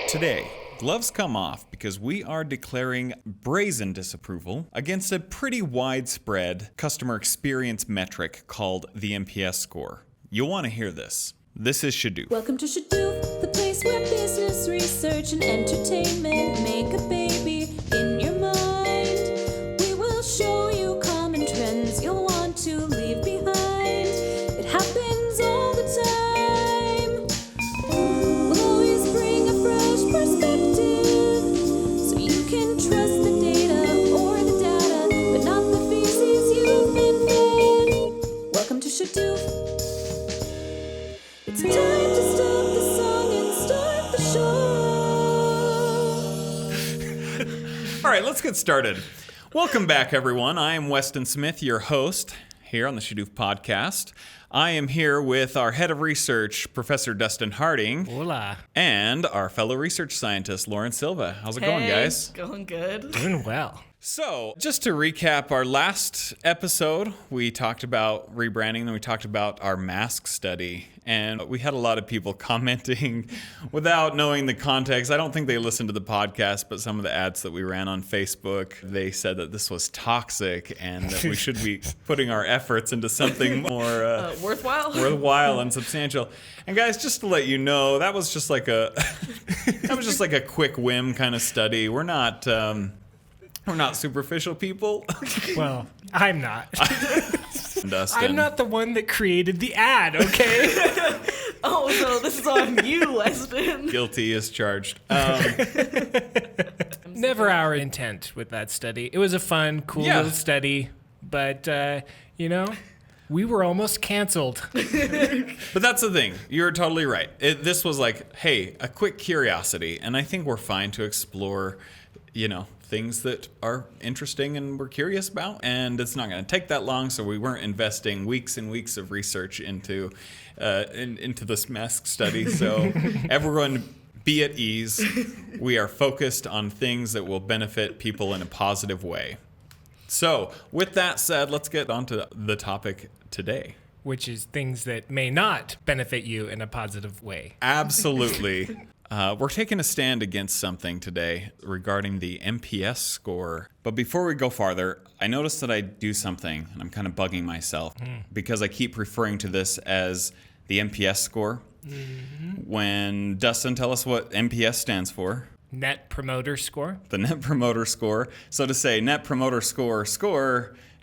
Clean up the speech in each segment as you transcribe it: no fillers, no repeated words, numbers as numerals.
Today, gloves come off because we are declaring brazen disapproval against a pretty widespread customer experience metric called the NPS score. You'll want to hear this. This is Shadûf. Welcome to Shadûf, the place where business, research, and entertainment make a baby in your mind. We will show you common trends you'll want to leave behind. It happens all the time. We'll always bring a fresh perspective, so you can trust the data or the data, but not the feces you've been fed. Welcome to Shadûf. It's time to stop the song and start the show. All right, let's get started. Welcome back, everyone. I am Weston Smith, your host here on the Shadûf podcast. I am here with our head of research, Professor Dustin Harding. Hola. And our fellow research scientist, Lauren Silva. How's it going, guys? Going good. Doing well. So, just to recap our last episode, we talked about rebranding, then we talked about our mask study, and we had a lot of people commenting without knowing the context. I don't think they listened to the podcast, but some of the ads that we ran on Facebook, they said that this was toxic and that we should be putting our efforts into something more worthwhile and substantial. And guys, just to let you know, that was just like a a quick whim kind of study. We're not superficial people. Well, I'm not. Dustin. I'm not the one that created the ad, okay? Oh, so this is on you, Weston. Guilty as charged. Never our intent with that study. It was a fun, cool little study, but, we were almost canceled. But that's the thing. You're totally right. This was like, hey, a quick curiosity. And I think we're fine to explore, things that are interesting and we're curious about, and it's not going to take that long, so we weren't investing weeks and weeks of research into this mask study. So everyone be at ease. We are focused on things that will benefit people in a positive way. So with that said, let's get on to the topic today. Which is things that may not benefit you in a positive way. Absolutely. We're taking a stand against something today regarding the NPS score. But before we go farther, I noticed that I do something, and I'm kind of bugging myself, because I keep referring to this as the NPS score. Mm-hmm. When Dustin, tell us what NPS stands for. Net Promoter Score. The Net Promoter Score. So to say Net Promoter Score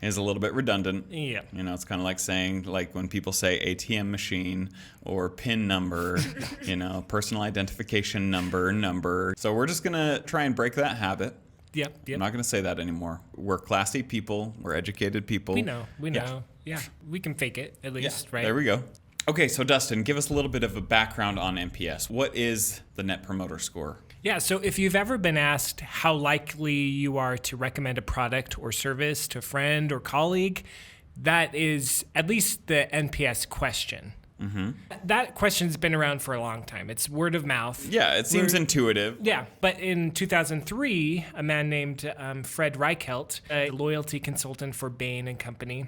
is a little bit redundant. Yeah. It's kind of like saying, like when people say ATM machine or PIN number, personal identification number. So we're just going to try and break that habit. Yep. I'm not going to say that anymore. We're classy people. We're educated people. We know. Yeah. We can fake it, at least, right? There we go. Okay, so Dustin, give us a little bit of a background on NPS. What is the Net Promoter Score? Yeah, so if you've ever been asked how likely you are to recommend a product or service to a friend or colleague, that is at least the NPS question. Mm-hmm. That question's been around for a long time. It's word of mouth. Yeah, it seems intuitive. Yeah, but in 2003, a man named Fred Reichelt, a loyalty consultant for Bain & Company,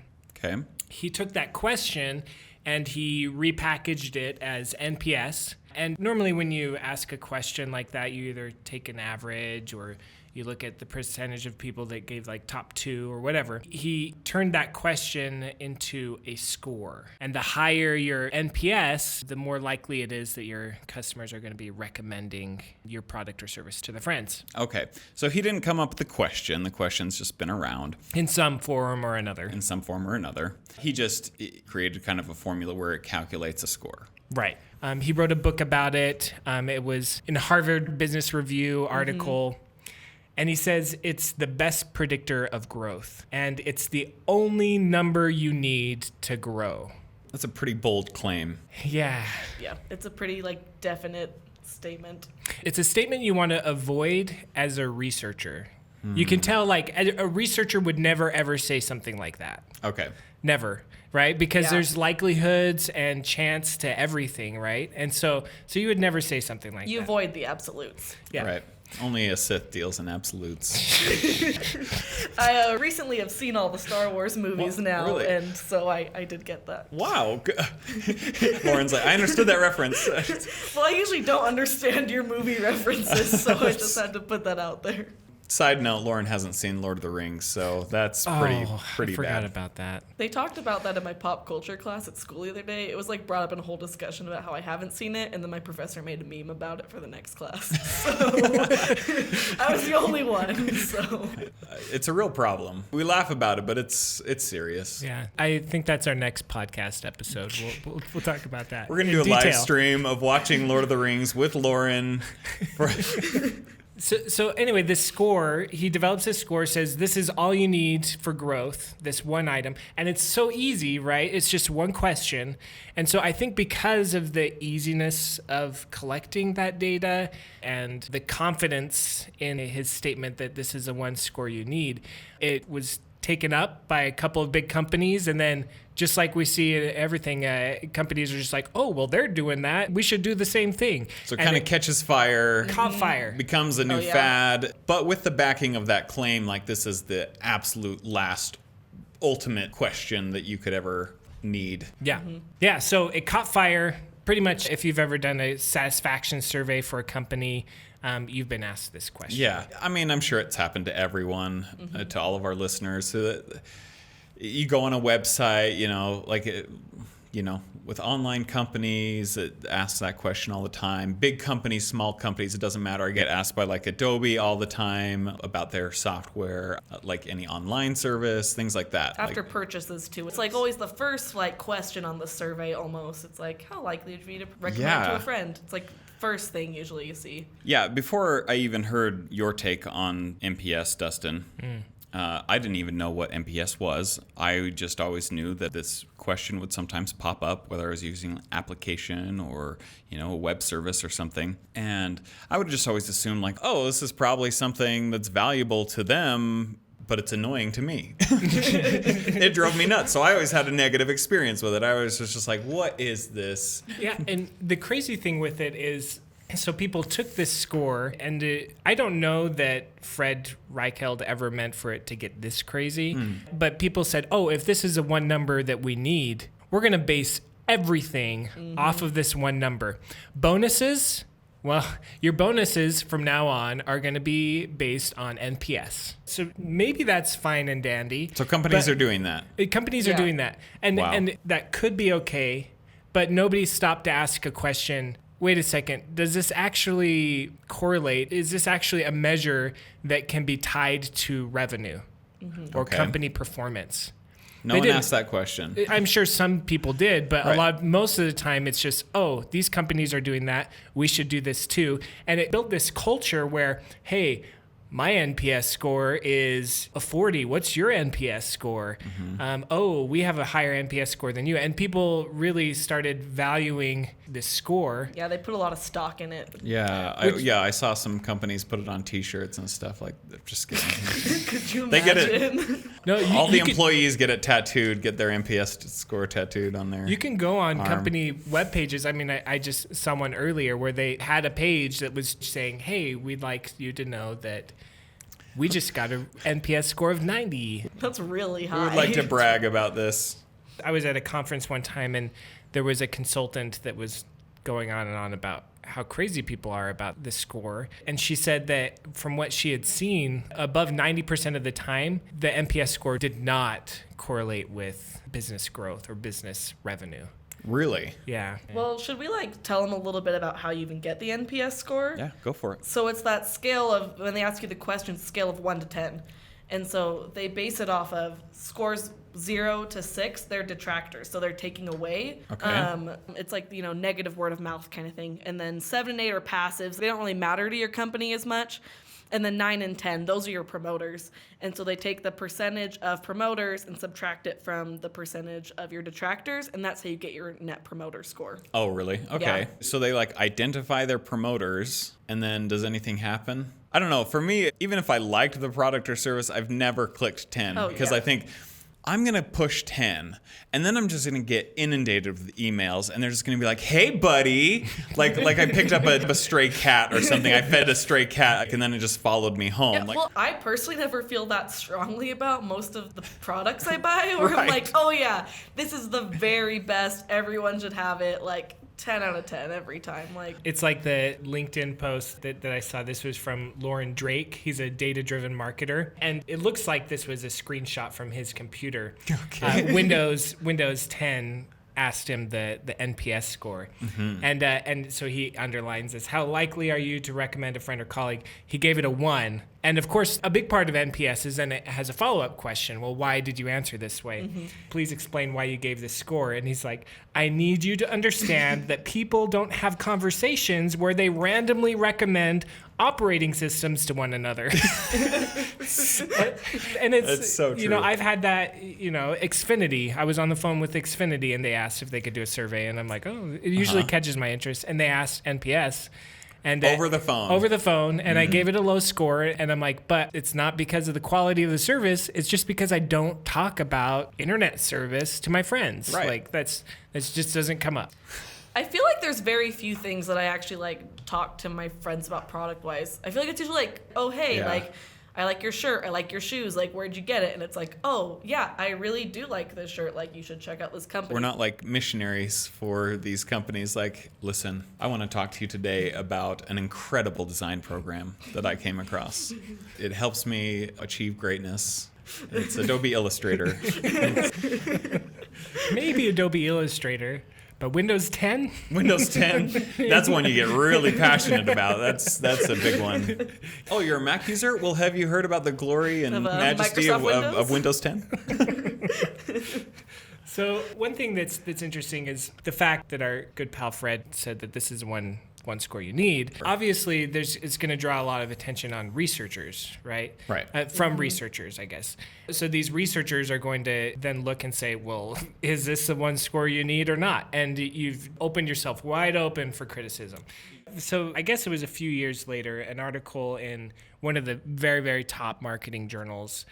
he took that question and he repackaged it as NPS. And normally when you ask a question like that, you either take an average or you look at the percentage of people that gave like top 2 or whatever. He turned that question into a score. And the higher your NPS, the more likely it is that your customers are going to be recommending your product or service to their friends. Okay. So he didn't come up with the question. The question's just been around. In some form or another. He just created kind of a formula where it calculates a score. Right. He wrote a book about it. It was in a Harvard Business Review article. Mm-hmm. And he says it's the best predictor of growth. And it's the only number you need to grow. That's a pretty bold claim. Yeah. Yeah, it's a pretty definite statement. It's a statement you want to avoid as a researcher. You can tell, like, a researcher would never, ever say something like that. Okay. Never, right? Because Yeah. there's likelihoods and chance to everything, right? And so you would never say something like You that. avoid the absolutes. Yeah. Right. Only a Sith deals in absolutes. I recently have seen all the Star Wars movies Well, now, really? and so I did get that. Wow. Lauren's like, I understood that reference. Well, I usually don't understand your movie references, so I just had to put that out there. Side note, Lauren hasn't seen Lord of the Rings, so that's pretty I forgot bad. about that. They talked about that in my pop culture class at school the other day. It was like brought up in a whole discussion about how I haven't seen it, and then my professor made a meme about it for the next class. So I was the only one. So It's a real problem. We laugh about it, but it's serious. Yeah, I think that's our next podcast episode. We'll talk about that. We're gonna do in a live detail. stream of watching Lord of the Rings with Lauren. So anyway, this score, he develops this score, says this is all you need for growth, this one item. And it's so easy, right? It's just one question. And so I think because of the easiness of collecting that data and the confidence in his statement that this is the one score you need, it was taken up by a couple of big companies. And then just like we see in everything, companies are just like, oh, well, they're doing that. We should do the same thing. So it kind of catches fire. Caught fire. Becomes a new yeah. fad. But with the backing of that claim, like this is the absolute last ultimate question that you could ever need. Yeah. Yeah. So it caught fire. Pretty much, if you've ever done a satisfaction survey for a company, you've been asked this question. Yeah. I mean, I'm sure it's happened to everyone, to all of our listeners. So that you go on a website, with online companies, it asks that question all the time. Big companies, small companies, it doesn't matter. I get asked by like Adobe all the time about their software, like any online service, things like that. after Like, purchases too, it's like always the first like question on the survey almost. It's like, how likely would you be to recommend Yeah. to a friend? It's like first thing usually you see. yeah, before I even heard your take on NPS, Dustin, I didn't even know what NPS was. I just always knew that this question would sometimes pop up, whether I was using an application or, a web service or something. And I would just always assume like, oh, this is probably something that's valuable to them, but it's annoying to me. It drove me nuts. So I always had a negative experience with it. I was just like, what is this? Yeah. And the crazy thing with it is, so people took this score, and I don't know that Fred Reichheld ever meant for it to get this crazy, but people said, oh, if this is a one number that we need, we're going to base everything off of this one number. Bonuses, well, your bonuses from now on are going to be based on NPS. So maybe that's fine and dandy. So companies but are doing that. Companies are Yeah. doing that. And, Wow. and that could be okay, but nobody stopped to ask a question. Wait a second, does this actually correlate? Is this actually a measure that can be tied to revenue or Okay. company performance? No They one didn't. asked that question. I'm sure some people did, but Right. most of the time it's just, oh, these companies are doing that. We should do this too. And it built this culture where, hey, my NPS score is a 40. What's your NPS score? Oh, we have a higher NPS score than you. And people really started valuing this score. Yeah, they put a lot of stock in it. Yeah, I saw some companies put it on T-shirts and stuff. Like, they're just kidding. Could you They get it. imagine? No, All the could- employees get it tattooed, get their NPS score tattooed on there. You can go on arm. company web pages. I mean, I just saw one earlier where they had a page that was saying, hey, we'd like you to know that we just got an NPS score of 90. That's really high. We would like to brag about this. I was at a conference one time and there was a consultant that was going on and on about how crazy people are about this score. And she said that from what she had seen, above 90% of the time, the NPS score did not correlate with business growth or business revenue. Really? Yeah. Well, should we tell them a little bit about how you even get the NPS score? Yeah, go for it. So it's that scale of, when they ask you the question, scale of 1 to 10. And so they base it off of scores 0 to 6, they're detractors. So they're taking away. Okay. It's like, negative word of mouth kind of thing. And then 7 and 8 are passives. They don't really matter to your company as much. And then 9 and 10, those are your promoters. And so they take the percentage of promoters and subtract it from the percentage of your detractors, and that's how you get your net promoter score. Oh, really? Okay. Yeah. So they like identify their promoters, and then does anything happen? I don't know. For me, even if I liked the product or service, I've never clicked 10 because I think I'm going to push 10, and then I'm just going to get inundated with emails, and they're just going to be like, hey, buddy. Like I picked up a stray cat or something. I fed a stray cat, and then it just followed me home. Yeah, well, I personally never feel that strongly about most of the products I buy, where I'm like, oh, yeah, this is the very best. Everyone should have it. Like, 10 out of 10 every time. Like, it's like the LinkedIn post that I saw. This was from Lauren Drake. He's a data-driven marketer, and it looks like this was a screenshot from his computer. Okay. Windows 10 asked him the NPS score, and so he underlines this: how likely are you to recommend a friend or colleague? He gave it a 1. And of course, a big part of NPS is then it has a follow-up question. Well, why did you answer this way? Please explain why you gave this score. And he's like, I need you to understand that people don't have conversations where they randomly recommend operating systems to one another. And it's so true. You know, I've had that, Xfinity. I was on the phone with Xfinity and they asked if they could do a survey. And I'm like, oh, it usually catches my interest. And they asked NPS. And over the phone, and I gave it a low score, and I'm like, but it's not because of the quality of the service, it's just because I don't talk about internet service to my friends. Right. Like that just doesn't come up. I feel like there's very few things that I actually like talk to my friends about product wise. I feel like it's usually like, oh hey, like I like your shirt, I like your shoes, like where'd you get it? And it's like, oh yeah, I really do like this shirt, like you should check out this company. We're not like missionaries for these companies. Like, listen, I want to talk to you today about an incredible design program that I came across. It helps me achieve greatness. It's Adobe Illustrator. Maybe Adobe Illustrator. But Windows 10? Windows 10, that's one you get really passionate about. That's a big one. Oh, you're a Mac user? Well, have you heard about the glory and majesty of Windows 10? So one thing that's interesting is the fact that our good pal Fred said that this is one score you need. Obviously, it's going to draw a lot of attention on researchers, right? Right. From researchers, I guess. So these researchers are going to then look and say, well, is this the one score you need or not? And you've opened yourself wide open for criticism. So I guess it was a few years later, an article in one of the very, very top marketing journals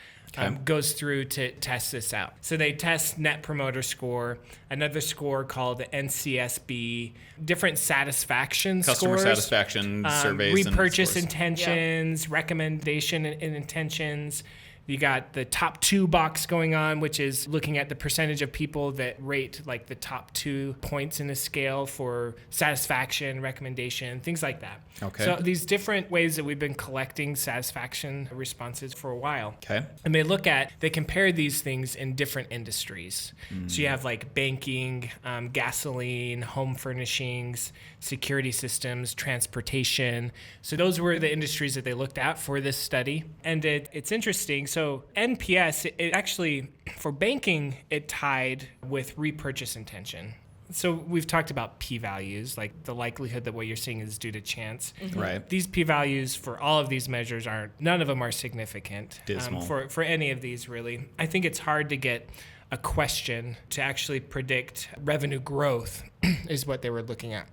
goes through to test this out. So they test Net Promoter Score, another score called the NCSB, different satisfaction Customer scores, satisfaction surveys, repurchase and intentions, recommendation and intentions. You got the top 2 box going on, which is looking at the percentage of people that rate like the top 2 points in a scale for satisfaction, recommendation, things like that. Okay. So these different ways that we've been collecting satisfaction responses for a while. Okay. And they compare these things in different industries. So you have like banking, gasoline, home furnishings, security systems, transportation. So those were the industries that they looked at for this study. And it's interesting. So NPS, it actually, for banking, it tied with repurchase intention. So we've talked about p-values, like the likelihood that what you're seeing is due to chance. Right. These p-values for all of these measures none of them are significant. Dismal. For any of these, really. I think it's hard to get a question to actually predict revenue growth is what they were looking at.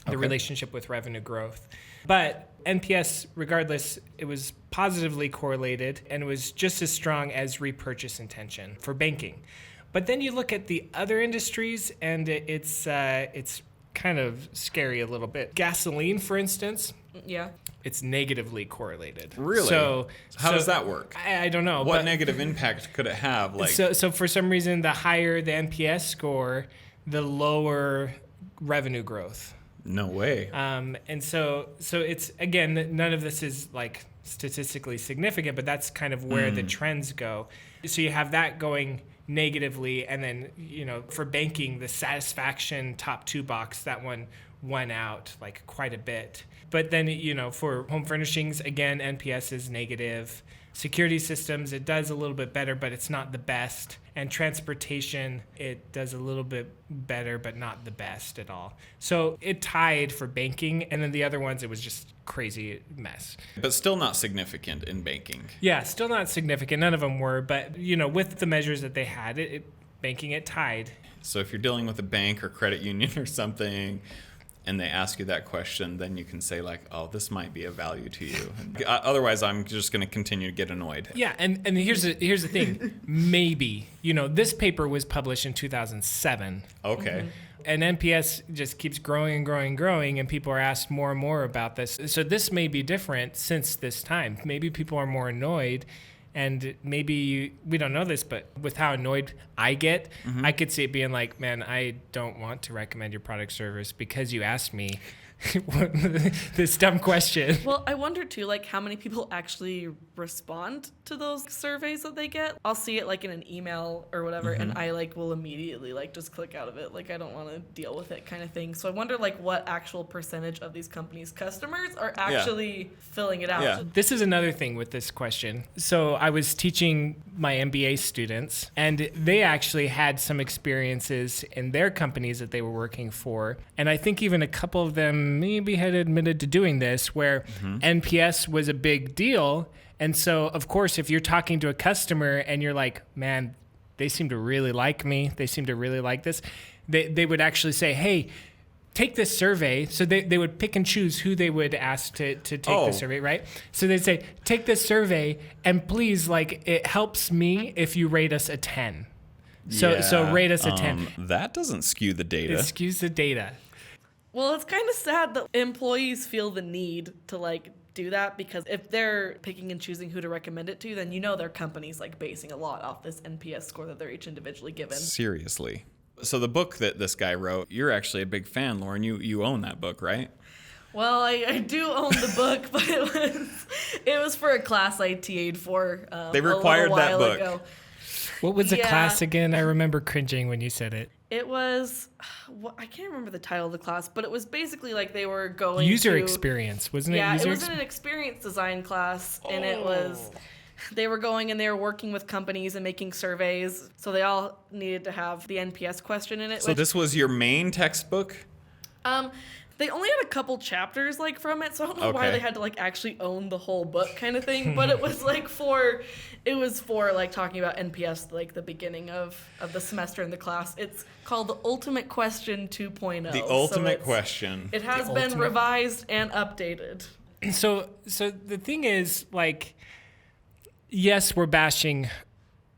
The relationship with revenue growth. But NPS, regardless, it was positively correlated and it was just as strong as repurchase intention for banking. But then you look at the other industries and it's kind of scary a little bit. Gasoline, for instance. Yeah. It's negatively correlated. Really? So how does that work? I don't know. What negative impact could it have? Like, so for some reason, the higher the NPS score, the lower revenue growth. No way. And so it's, again, none of this is like statistically significant, but that's kind of where the trends go. So you have that going negatively, and then, for banking, the satisfaction top 2 box, that one won out like quite a bit. But then, for home furnishings, again, NPS is negative. Security systems, it does a little bit better, but it's not the best. And transportation, it does a little bit better, but not the best at all. So it tied for banking, and then the other ones, it was just crazy mess. But still not significant in banking. Yeah, still not significant. None of them were, but with the measures that they had, banking, it tied. So if you're dealing with a bank or credit union or something, and they ask you that question, then you can say like, oh, this might be of value to you. Otherwise, I'm just going to continue to get annoyed. Yeah, and here's the thing. Maybe, this paper was published in 2007. Okay. Mm-hmm. And NPS just keeps growing and growing and growing, and people are asked more and more about this. So this may be different since this time. Maybe people are more annoyed. And maybe we don't know this, but with how annoyed I get, I could see it being like, man, I don't want to recommend your product service because you asked me this dumb question. Well, I wonder too, like how many people actually respond to those surveys that they get. I'll see it like in an email or whatever, and I like will immediately like just click out of it. Like I don't want to deal with it kind of thing. So I wonder like what actual percentage of these companies' customers are actually filling it out. Yeah. This is another thing with this question. So I was teaching my MBA students, and they actually had some experiences in their companies that they were working for. And I think even a couple of them maybe had admitted to doing this, where NPS was a big deal. And so, of course, if you're talking to a customer and you're like, man, they seem to really like me, they seem to really like this, they would actually say, hey, take this survey. So they would pick and choose who they would ask to take the survey, right? So they'd say, take this survey, and please, like, it helps me if you rate us a 10. So rate us a 10. That doesn't skew the data. It skews the data. Well, it's kind of sad that employees feel the need to like do that, because if they're picking and choosing who to recommend it to, then their company's like basing a lot off this NPS score that they're each individually given. Seriously. So the book that this guy wrote, you're actually a big fan, Lauren. You own that book, right? Well, I do own the book, but it was for a class I TA'd for they required a little that while book. ago. What was the class again? I remember cringing when you said it. It was, I can't remember the title of the class, but it was basically like they were going User experience, wasn't it? Yeah, it was an experience design class, and it was, they were going and they were working with companies and making surveys, so they all needed to have the NPS question in it. So this was your main textbook? They only had a couple chapters like from it, so I don't know why they had to like actually own the whole book kind of thing. But it was like for like talking about NPS, like the beginning of the semester in the class. It's called the Ultimate Question 2.0. The Ultimate Question. It has been revised and updated. So the thing is, like, yes, we're bashing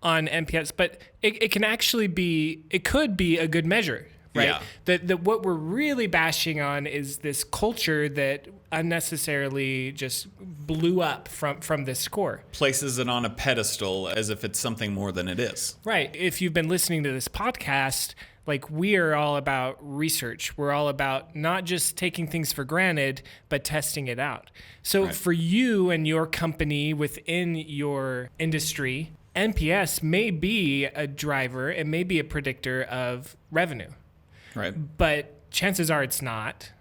on NPS, but it can actually be, it could be a good measure. Right. Yeah. What we're really bashing on is this culture that unnecessarily just blew up from this score. Places it on a pedestal as if it's something more than it is. Right. If you've been listening to this podcast, like, we are all about research. We're all about not just taking things for granted, but testing it out. So for you and your company within your industry, NPS may be a driver, it may be a predictor of revenue. Right. But chances are it's not.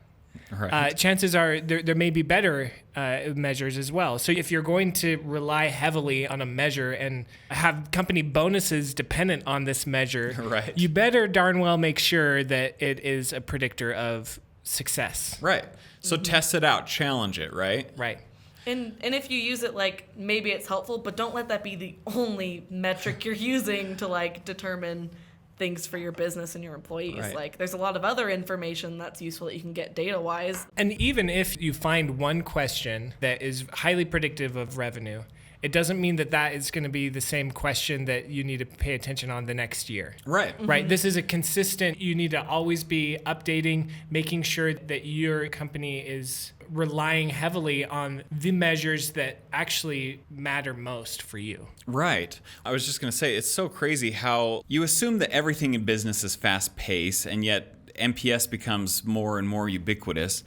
Right. Chances are there may be better measures as well. So if you're going to rely heavily on a measure and have company bonuses dependent on this measure, you better darn well make sure that it is a predictor of success. Right. So test it out, challenge it, right? Right. And if you use it, like, maybe it's helpful, but don't let that be the only metric you're using to like determine things for your business and your employees. Right. Like, there's a lot of other information that's useful that you can get data-wise. And even if you find one question that is highly predictive of revenue, it doesn't mean that is going to be the same question that you need to pay attention on the next year. Right. Right. This is a consistent, you need to always be updating, making sure that your company is relying heavily on the measures that actually matter most for you. Right. I was just going to say, it's so crazy how you assume that everything in business is fast paced, and yet NPS becomes more and more ubiquitous,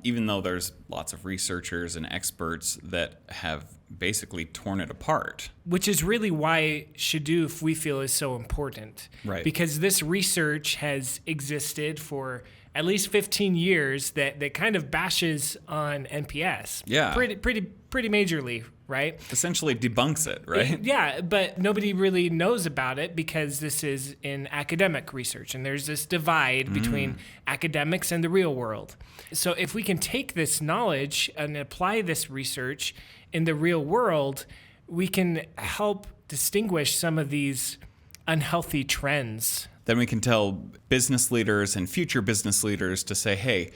even though there's lots of researchers and experts that have basically torn it apart. Which is really why Shadûf, we feel, is so important. Right. Because this research has existed for at least 15 years that kind of bashes on NPS. Yeah. Pretty majorly, right? Essentially debunks it, right? Yeah, but nobody really knows about it because this is in academic research, and there's this divide between academics and the real world. So if we can take this knowledge and apply this research in the real world, we can help distinguish some of these unhealthy trends. Then we can tell business leaders and future business leaders to say, hey,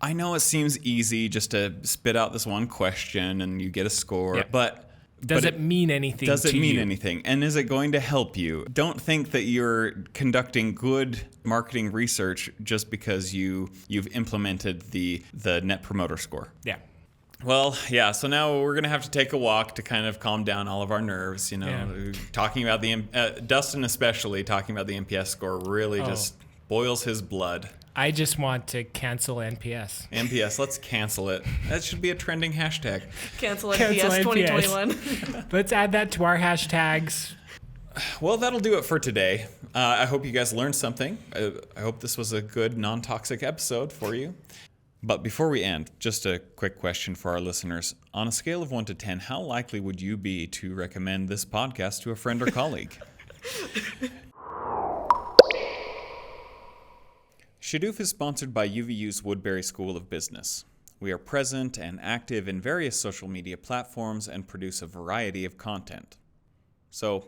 I know it seems easy just to spit out this one question and you get a score, but does it mean anything? Does it mean you? anything? And is it going to help you? Don't think that you're conducting good marketing research just because you've implemented the Net Promoter Score. Yeah. Well, yeah, so now we're going to have to take a walk to kind of calm down all of our nerves, talking about Dustin especially, talking about the NPS score really just boils his blood. I just want to cancel NPS. NPS, let's cancel it. That should be a trending hashtag. Cancel NPS 2021. Let's add that to our hashtags. Well, that'll do it for today. I hope you guys learned something. I hope this was a good, non-toxic episode for you. But before we end, just a quick question for our listeners. On a scale of 1 to 10, how likely would you be to recommend this podcast to a friend or colleague? Shadûf is sponsored by UVU's Woodbury School of Business. We are present and active in various social media platforms and produce a variety of content. So,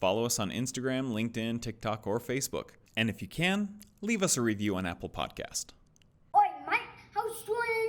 follow us on Instagram, LinkedIn, TikTok, or Facebook. And if you can, leave us a review on Apple Podcast. Oi, mate, how's doing